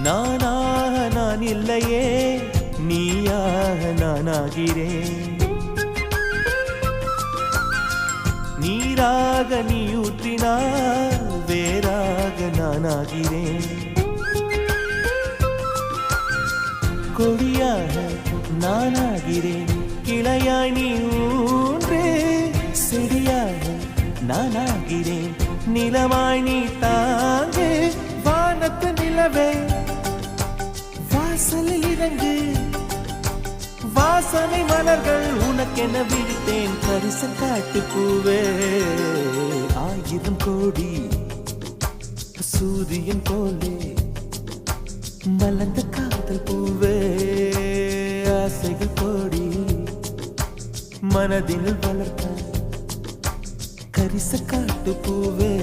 நானாக நான் இல்லையே, நீயாக நானாகிறேன். நீராக நீ ஊற்றினால் வேறாக நானாகிறேன். கொடியாக நானாகிறேன், கிளையாய் நீ ஊன்றே. செடியாக நானாகிறேன், நிலமாய் நீ தாங்கே. வானத்து நிலவே வாசலில் இறங்கு, வாசனை மலர்கள் உனக்கென விழித்தேன். பரிசு காட்டு பூவே, 1000 கோடி சூரியன் போலே மலர்ந்த காதல் பூவே. ஆசைகள் கோடி மனதில் வளர்த்த கரிச காட்டு பூவே.